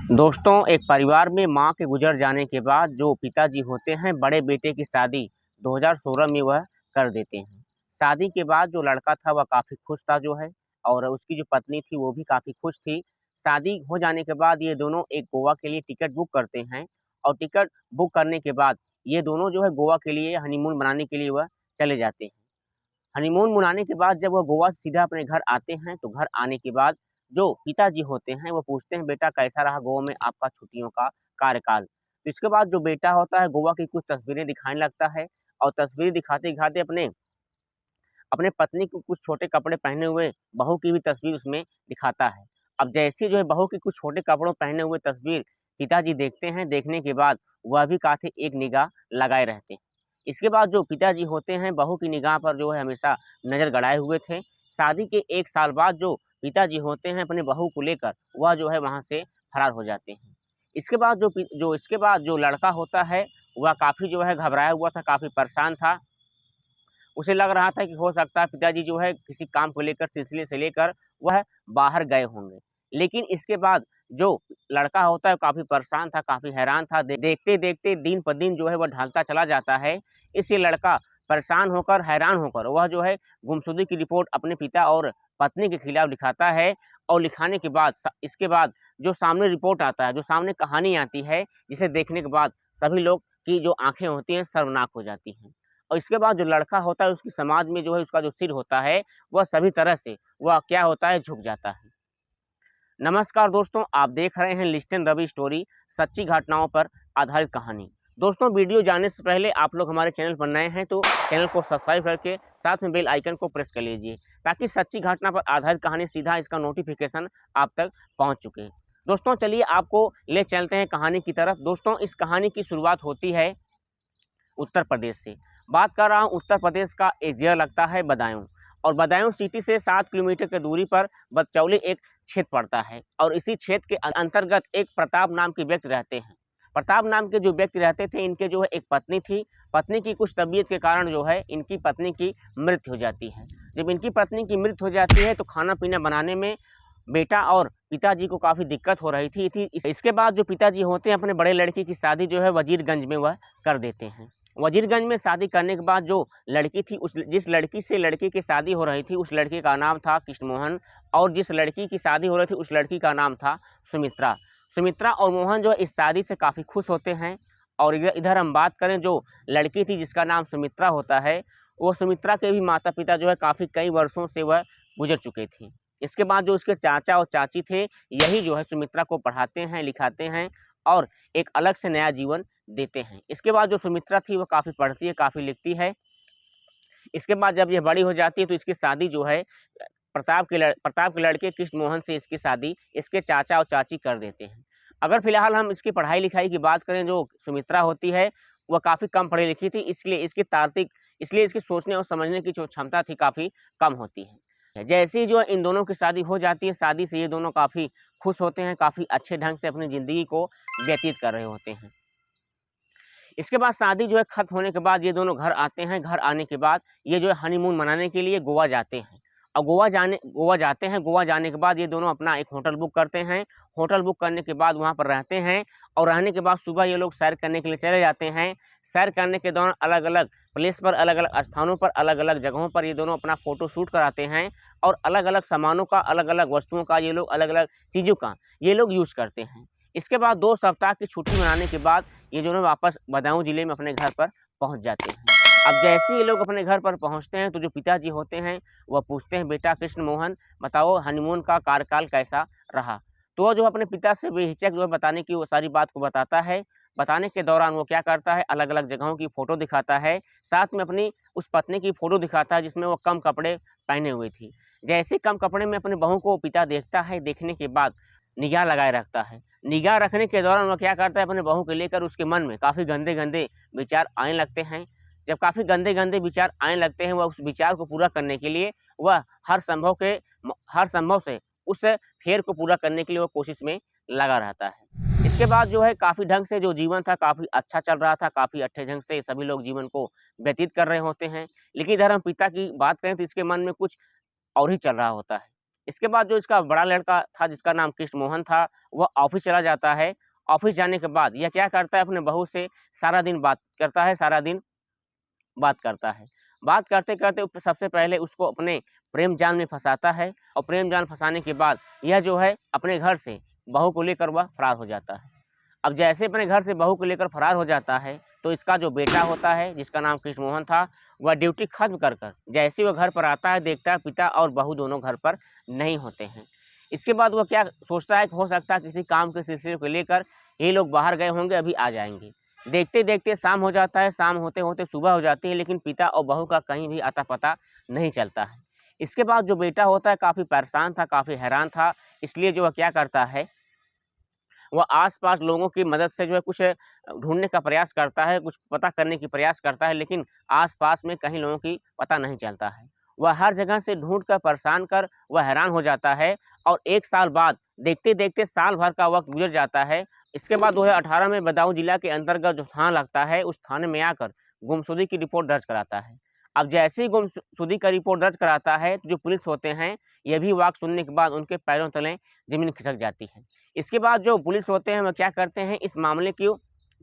दोस्तों, एक परिवार में माँ के गुजर जाने के बाद जो पिताजी होते हैं बड़े बेटे की शादी 2016 में वह कर देते हैं। शादी के बाद जो लड़का था वह काफ़ी खुश था जो है, और उसकी जो पत्नी थी वो भी काफ़ी खुश थी। शादी हो जाने के बाद ये दोनों एक गोवा के लिए टिकट बुक करते हैं, और टिकट बुक करने के बाद ये दोनों जो है गोवा के लिए हनीमून मनाने के लिए वह चले जाते हैं। हनीमून मनाने के बाद जब वो गोवा से सीधा अपने घर आते हैं, तो घर आने के बाद जो पिताजी होते हैं वो पूछते हैं, बेटा कैसा रहा गोवा में आपका छुट्टियों का कार्यकाल? तो इसके बाद जो बेटा होता है गोवा की कुछ तस्वीरें दिखाने लगता है, और तस्वीर दिखाते-दिखाते अपने अपने पत्नी को कुछ छोटे कपड़े पहने हुए बहू की भी तस्वीर उसमें दिखाता है। अब जैसे जो है बहू की कुछ छोटे कपड़ों पहने हुए तस्वीर पिताजी देखते हैं, देखने के बाद वह भी काफ़ी एक निगाह लगाए रहते हैं। इसके बाद जो पिताजी होते हैं बहू की निगाह पर जो है हमेशा नज़र गड़ाए हुए थे। शादी के 1 साल बाद जो पिताजी होते हैं अपने बहू को लेकर वह जो है वहाँ से फरार हो जाते हैं। इसके बाद जो लड़का होता है वह काफ़ी जो है घबराया हुआ था, काफ़ी परेशान था। उसे लग रहा था कि हो सकता है पिताजी जो है किसी काम को लेकर सिलसिले से लेकर वह बाहर गए होंगे। लेकिन इसके बाद जो लड़का होता है काफ़ी परेशान था, काफ़ी हैरान था। देखते-देखते दिन पर दिन जो है वह ढलता चला जाता है। इससे लड़का परेशान होकर, हैरान होकर वह जो है गुमशुदगी की रिपोर्ट अपने पिता और पत्नी के खिलाफ लिखाता है, और लिखाने के बाद इसके बाद जो सामने रिपोर्ट आता है, जो सामने कहानी आती है, जिसे देखने के बाद सभी लोग की जो आँखें होती हैं शर्मनाक हो जाती हैं। और इसके बाद जो लड़का होता है उसकी समाज में जो है उसका जो सिर होता है वह सभी तरह से वह क्या होता है झुक जाता है। नमस्कार दोस्तों, आप देख रहे हैं लिस्टन रवि स्टोरी, सच्ची घटनाओं पर आधारित कहानी। दोस्तों, वीडियो जाने से पहले आप लोग हमारे चैनल पर नए हैं तो चैनल को सब्सक्राइब करके साथ में बेल आइकन को प्रेस कर लीजिए, ताकि सच्ची घटना पर आधारित कहानी सीधा इसका नोटिफिकेशन आप तक पहुंच चुके। दोस्तों चलिए आपको ले चलते हैं कहानी की तरफ। दोस्तों, इस कहानी की शुरुआत होती है उत्तर प्रदेश से। बात कर रहा हूँ उत्तर प्रदेश का एक ज़िला लगता है बदायूं, और बदायूं सिटी से 7 किलोमीटर की दूरी पर बदचौली एक क्षेत्र पड़ता है, और इसी क्षेत्र के अंतर्गत एक प्रताप नाम के व्यक्ति रहते हैं। प्रताप नाम के जो व्यक्ति रहते थे इनके जो है एक पत्नी थी। पत्नी की कुछ तबीयत के कारण जो है इनकी पत्नी की मृत्यु हो जाती है। जब इनकी पत्नी की मृत्यु हो जाती है तो खाना पीना बनाने में बेटा और पिताजी को काफ़ी दिक्कत हो रही थी। इसके बाद जो पिताजी होते हैं अपने बड़े लड़के की शादी जो है वजीरगंज में वह कर देते हैं। वजीरगंज में शादी करने के बाद जो लड़की थी उस जिस लड़की से लड़के की शादी हो रही थी उस लड़के का नाम था कृष्णमोहन, और जिस लड़की की शादी हो रही थी उस लड़की का नाम था सुमित्रा। सुमित्रा और मोहन जो है इस शादी से काफ़ी खुश होते हैं। और इधर हम बात करें जो लड़की थी जिसका नाम सुमित्रा होता है, वो सुमित्रा के भी माता पिता जो है काफ़ी कई वर्षों से वह गुजर चुके थे। इसके बाद जो उसके चाचा और चाची थे यही जो है सुमित्रा को पढ़ाते हैं, लिखाते हैं, और एक अलग से नया जीवन देते हैं। इसके बाद जो सुमित्रा थी वो काफ़ी पढ़ती है, काफ़ी लिखती है। इसके बाद जब ये बड़ी हो जाती है तो इसकी शादी जो है प्रताप के लड़के कृष्णमोहन से इसकी शादी इसके चाचा और चाची कर देते हैं। अगर फिलहाल हम इसकी पढ़ाई लिखाई की बात करें, जो सुमित्रा होती है वह काफ़ी कम पढ़ी लिखी थी, इसलिए इसकी सोचने और समझने की जो क्षमता थी काफ़ी कम होती है। जैसे ही जो इन दोनों की शादी हो जाती है, शादी से ये दोनों काफ़ी खुश होते हैं, काफ़ी अच्छे ढंग से अपनी ज़िंदगी को व्यतीत कर रहे होते हैं। इसके बाद शादी जो है खत्म होने के बाद ये दोनों घर आते हैं। घर आने के बाद ये जो है हनीमून मनाने के लिए गोवा जाते हैं, और गोवा जाने के बाद ये दोनों अपना एक होटल बुक करते हैं। होटल बुक करने के बाद वहाँ पर रहते हैं, और रहने के बाद सुबह ये लोग सैर करने के लिए चले जाते हैं। सैर करने के दौरान अलग-अलग प्लेस पर, अलग-अलग स्थानों पर, अलग-अलग जगहों पर ये दोनों अपना फ़ोटो शूट कराते हैं, और अलग-अलग सामानों का, अलग-अलग वस्तुओं का ये लोग, अलग-अलग चीज़ों का ये लोग यूज़ करते हैं। इसके बाद 2 सप्ताह की छुट्टी मनाने के बाद ये दोनों वापस बदायूं ज़िले में अपने घर पर पहुंच जाते हैं। अब जैसे ही ये लोग अपने घर पर पहुंचते हैं तो जो पिताजी होते हैं वह पूछते हैं, बेटा कृष्णमोहन बताओ हनीमून का कार्यकाल कैसा रहा? तो वो जो अपने पिता से बेहिचक जो है बताने की वो सारी बात को बताता है। बताने के दौरान वो क्या करता है, अलग-अलग जगहों की फ़ोटो दिखाता है, साथ में अपनी उस पत्नी की फ़ोटो दिखाता है जिसमें वो कम कपड़े पहने हुई थी। जैसे ही कम कपड़े में अपने बहू को पिता देखता है, देखने के बाद निगाह लगाए रखता है। निगाह रखने के दौरान वह क्या करता है, अपने बहू को लेकर उसके मन में काफ़ी गंदे-गंदे विचार आने लगते हैं। जब काफ़ी गंदे-गंदे विचार आने लगते हैं, वह उस विचार को पूरा करने के लिए वह हर संभव से उस फेर को पूरा करने के लिए वो कोशिश में लगा रहता है। इसके बाद जो है काफ़ी ढंग से जो जीवन था काफ़ी अच्छा चल रहा था, काफ़ी अच्छे ढंग से सभी लोग जीवन को व्यतीत कर रहे होते हैं। लेकिन इधर हम पिता की बात करें तो इसके मन में कुछ और ही चल रहा होता है। इसके बाद जो इसका बड़ा लड़का था जिसका नाम कृष्ण मोहन था, वह ऑफिस चला जाता है। ऑफिस जाने के बाद यह क्या करता है, अपने बहू से सारा दिन बात करता है, सारा दिन बात करता है। बात करते-करते सबसे पहले उसको अपने प्रेम जाल में फँसाता है और प्रेम जाल फँसाने के बाद यह जो है अपने घर से बहू को लेकर वह फरार हो जाता है। अब जैसे अपने घर से बहू को लेकर फरार हो जाता है, तो इसका जो बेटा होता है जिसका नाम कृष्ण मोहन था, वह ड्यूटी खत्म कर जैसे ही वह घर पर आता है, देखता है पिता और बहू दोनों घर पर नहीं होते हैं। इसके बाद वह क्या सोचता है कि हो सकता है किसी काम के सिलसिले को लेकर ये लोग बाहर गए होंगे, अभी आ जाएँगे। देखते-देखते शाम हो जाता है, शाम होते-होते सुबह हो जाती है, लेकिन पिता और बहू का कहीं भी अता-पता नहीं चलता है। इसके बाद जो बेटा होता है काफ़ी परेशान था, काफ़ी हैरान था, इसलिए जो वह क्या करता है, वह आस-पास लोगों की मदद से जो है कुछ ढूँढने का प्रयास करता है, कुछ पता करने की प्रयास करता है, लेकिन आस-पास में कहीं लोगों की पता नहीं चलता है। वह हर जगह से ढूँढ कर परेशान कर वह हैरान हो जाता है और 1 साल बाद देखते-देखते साल भर का वक़्त गुज़र जाता है। इसके बाद 2018 में बदायूं जिला के अंतर्गत जो थाना लगता है, उस थाने में आकर गुमशुदगी की रिपोर्ट दर्ज कराता है। अब जैसे ही गुमशुदगी का रिपोर्ट दर्ज कराता है, तो जो पुलिस होते हैं, ये भी वाक़ सुनने के बाद उनके पैरों तले ज़मीन खिसक जाती है। इसके बाद जो पुलिस होते हैं, वह क्या करते हैं, इस मामले की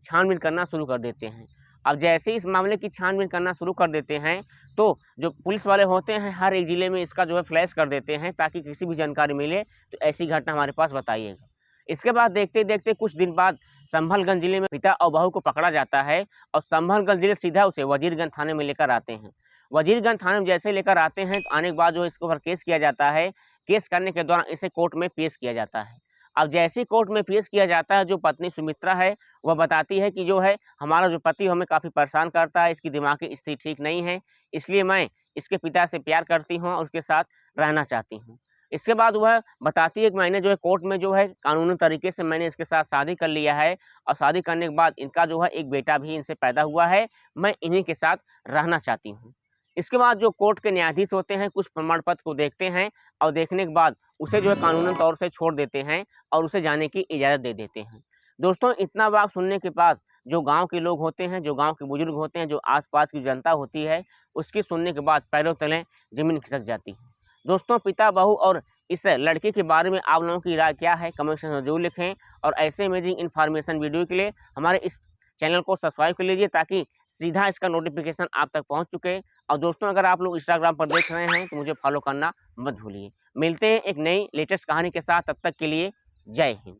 छानबीन करना शुरू कर देते हैं। अब जैसे ही इस मामले की छानबीन करना शुरू कर देते हैं, तो जो पुलिस वाले होते हैं, हर एक ज़िले में इसका जो है फ्लैश कर देते हैं, ताकि किसी भी जानकारी मिले, तो ऐसी घटना हमारे पास बताइएगा। इसके बाद देखते-देखते कुछ दिन बाद संभलगंज जिले में पिता और बहू को पकड़ा जाता है और संभलगंज जिले सीधा उसे वजीरगंज थाने में लेकर आते हैं। वजीरगंज थाने में जैसे लेकर आते हैं, तो आने के बाद जो इसके ऊपर केस किया जाता है, केस करने के दौरान इसे कोर्ट में पेश किया जाता है। अब जैसे ही कोर्ट में पेश किया जाता है, जो पत्नी सुमित्रा है, वह बताती है कि जो है हमारा जो पति हमें काफ़ी परेशान करता है, इसकी दिमागी स्थिति ठीक नहीं है, इसलिए मैं इसके पिता से प्यार करती हूँ और उसके साथ रहना चाहती हूँ। इसके बाद वह बताती है कि मैंने जो है कोर्ट में जो है कानूनी तरीके से मैंने इसके साथ शादी कर लिया है और शादी करने के बाद इनका जो है एक बेटा भी इनसे पैदा हुआ है, मैं इन्हीं के साथ रहना चाहती हूँ। इसके बाद जो कोर्ट के न्यायाधीश होते हैं, कुछ प्रमाण पत्र को देखते हैं और देखने के बाद उसे जो है कानूनन तौर से छोड़ देते हैं और उसे जाने की इजाज़त दे देते हैं। दोस्तों, इतना बात सुनने के बाद जो गाँव के लोग होते हैं, जो गाँव के बुजुर्ग होते हैं, जो आस-पास की जनता होती है, उसकी सुनने के बाद पैरों तले ज़मीन खिसक जाती है। दोस्तों, पिता, बहू और इस लड़के के बारे में आप लोगों की राय क्या है? कमेंट सेक्शन में ज़रूर लिखें और ऐसे अमेजिंग इन्फॉर्मेशन वीडियो के लिए हमारे इस चैनल को सब्सक्राइब कर लीजिए, ताकि सीधा इसका नोटिफिकेशन आप तक पहुंच चुके। और दोस्तों, अगर आप लोग इंस्टाग्राम पर देख रहे हैं, तो मुझे फॉलो करना मत भूलिए। मिलते हैं एक नई लेटेस्ट कहानी के साथ, तब तक के लिए जय हिंद।